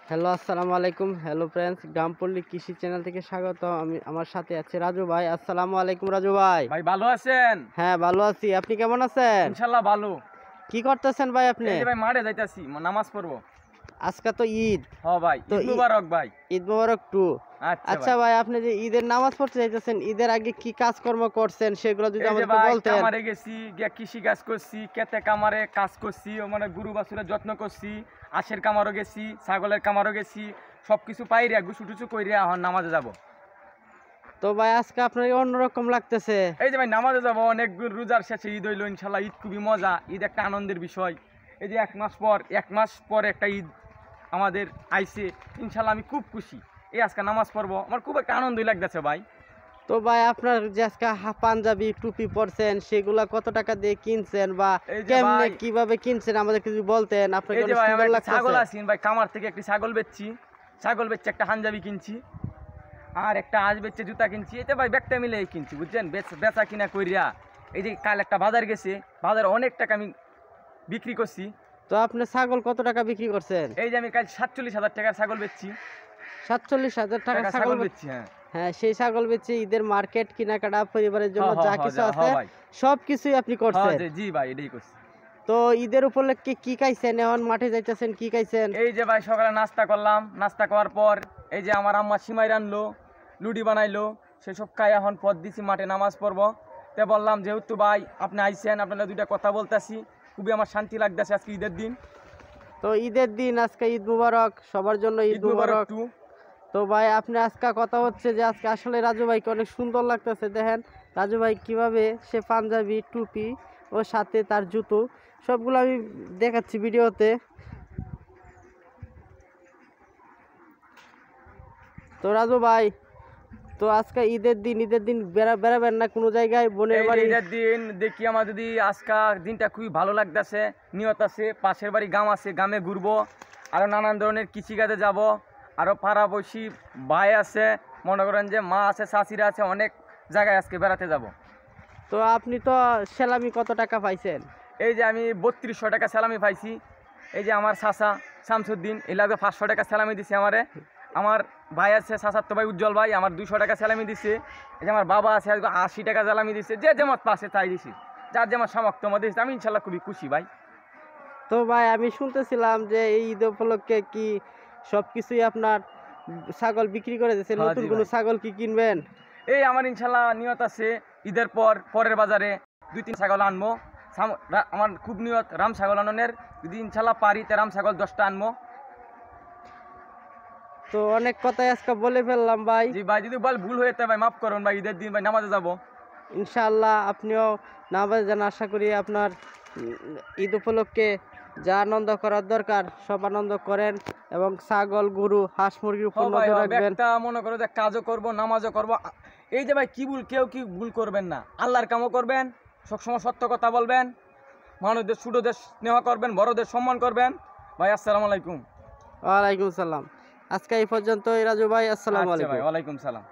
Hello, আসসালামু আলাইকুম। Hello friends, গ্রামপল্লী কৃষি চ্যানেল থেকে স্বাগত। আমার সাথে আছে রাজু ভাই। আসসালামু আলাইকুম রাজু ভাই। ভাই ভালো আছেন? হ্যাঁ, ভালো আছি। আপনি কেমন আছেন? ইনশাআল্লাহ ভালো। কি করতেছেন ভাই আপনি? এই যে ভাই মাঠে যাইতাছি, নামাজ পড়বো। আজকে তো ঈদ। হ্যাঁ ভাই, তো ঈদ মুবারক ভাই। ঈদ মোবারক টু। আচ্ছা আচ্ছা ভাই। ভাই, আপনি যে ঈদের নামাজ পড়তে যাইতেছেন, ঈদের আগে কি কাজকর্ম করছেন সেগুলো যদি এই যে আমাদেরকে ভাই বলতেন। কামারে গেছি, গিয়া কৃষি কাজ করছি, খেতে কামারে কাজ করছি, মানে গরু বাছুরের যত্ন করছি, আশের কামারও গেছি, ছাগলের কামারও গেছি, সবকিছু পাইরা গুছু টুছু কইরা এখন নামাজে যাব। তো ভাই আজকে আপনার অন্যরকম লাগতেছে। এই যে ভাই নামাজে যাব, অনেক রোজার শেষে ঈদ হইলো ইনশাআল্লাহ। ঈদ খুবই মজা, ঈদ একটা আনন্দের বিষয়। এই যে এক মাস পর একটা ঈদ আমাদের আইছে, ইনশাআল্লাহ আমি খুব খুশি। এই আজকে নামাজ পড়বো, আমার খুব একটা আনন্দই লাগতেছে ভাই। তো ভাই আপনার যে আজকে পাঞ্জাবি টুপি পরছেন সেগুলা কত টাকা দিয়ে কিনছেন বা এই যে কেমনে ভাই, কিভাবে কিনছেন আমাদেরকে যদি বলতেন। আপনাকে এই যে অনেক ভাই সুন্দর আমার একটা ছাগল লাগতেছে। আছেন ভাই, কামার থেকে একটি ছাগল বেচছি, একটা পাঞ্জাবি কিনছি, আর একটা আজ বেচছে জুতা কিনছি। এতে ভাই ব্যাগটা মিলে কিনছি, বুঝছেন, বেচা কিনা কইরা। এই যে কাল একটা বাজার গেছে, বাজারে অনেক টাকা আমি বিক্রি করছি। তো আপনি ছাগল কত টাকা বিক্রি করছেন? এই যে আমি কাল 47,000 টাকার ছাগল বেচছি। 47,000 টাকা ছাগল বেচছি, হ্যাঁ। হ্যাঁ, সেই ছাগল বেচে ঈদের মার্কেট কেনাকাটা পরিবারের জন্য হ্যাঁ, যা হ্যাঁ, কিছু হ্যাঁ, আছে ভাই। সবকিছুই আপনি করছেন। হ্যাঁ, জি ভাই, এটাই করছি। তো ঈদের উপলক্ষে কি খাইছেন? এখন মাঠে যাইতেছেন, কি খাইছেন? এই যে ভাই সকালে নাস্তা করলাম, নাস্তা করার পর এই যে আমার আম্মা সিমাই রানলো, লুডি বানাইলো, সেসব খাই এখন পথ দিছি মাঠে নামাজ পড়বো। তে বললাম যেহেতু ভাই আপনি আইছেন, আপনারা দুইটা কথা বলতেছি, খুবই আমার শান্তি লাগতেছে আজকে ঈদের দিন। তো ঈদের দিন আজকে ঈদ মুবারক, সবার জন্য ঈদ মুবারক। টু। তো ভাই আপনি আজকে কথা হচ্ছে যে আজকে আসলে রাজু ভাইকে অনেক সুন্দর লাগতেছে। দেখেন রাজু ভাই কিভাবে সে পাঞ্জাবি টুপি ও সাথে তার জুতো সবগুলো আমি দেখাচ্ছি ভিডিওতে। তো রাজু ভাই, তো আজকে ঈদের দিন বেড়াবেন না কোনো জায়গায় বোনের এই বাড়ি? ঈদের দিন দেখি আমার যদি আজকা দিনটা খুবই ভালো লাগতেছে, নিয়ত আছে, পাশের বাড়ি গ্রাম আছে, গ্রামে ঘুরবো, আরও নানান ধরনের কৃষিকাজে যাব, আরও পাড়াপড়শি ভাই আছে, মনে করেন যে মা আছে, চাচিরা আছে, অনেক জায়গায় আজকে বেড়াতে যাব। তো আপনি তো সেলামি কত টাকা পাইছেন? এই যে আমি 3200 টাকা স্যালামি পাইছি। এই যে আমার চাচা শামসুদ্দিন, এই লাগবে 500 টাকা স্যালামি দিছে আমারে। আমার ভাই আছে চাচার তো ভাই উজ্জ্বল ভাই, আমার 200 টাকা স্যালামি দিছে। এই যে আমার বাবা আছে 80 টাকা স্যালামি দিছে। যে যেমন পাশে তাই দিছি, যার যেমন সামর্থ্য মধ্যে দিচ্ছে। আমি ইনশাল্লাহ খুবই খুশি ভাই। তো ভাই আমি শুনতেছিলাম যে এই ঈদ উপলক্ষে কি সব কিছুই আপনার ছাগল বিক্রি করে দিয়েছেন, হ্যাঁ, নতুন জি কোনো ভাই। ছাগল কি কিনবেন? এই আমার ইনশাল্লাহ নিয়ত আছে ঈদের পরের বাজারে 2-3 ছাগল আনবো। আমার খুব নিয়ত রাম ছাগল আননের, যদি ইনশাল্লাহ পারি তে রাম ছাগল 10টা আনবো। তো অনেক কথাই আজকে বলে ফেললাম ভাই। জি ভাই, যদি ভুল হয়ে যেতে ভাই মাফ করুন ভাই। ঈদের দিন ভাই নামাজে যাবো। ইনশাআল্লাহ আপনিও নামাজ যান। আশা করি আপনার ঈদ উপলক্ষে যা আনন্দ করার দরকার সব আনন্দ করেন এবং ছাগল গরু হাঁস মুরগির উপর নজর রাখবেন। একটা মনে করো যে কাজও করবো, নামাজও করবো। এই যে ভাই কেউ কি ভুল করবেন না, আল্লাহর কামও করবেন, সবসময় সত্য কথা বলবেন, মানুষদের ছোটদের স্নেহ করবেন, বড়দের সম্মান করবেন। ভাই আসসালামু আলাইকুম। ওয়ালাইকুম সালাম। আজকে এই পর্যন্তই রাজু ভাই। আসসালামু আচ্ছা আলাইকুম। ভাই, ওয়ালাইকুম সালাম।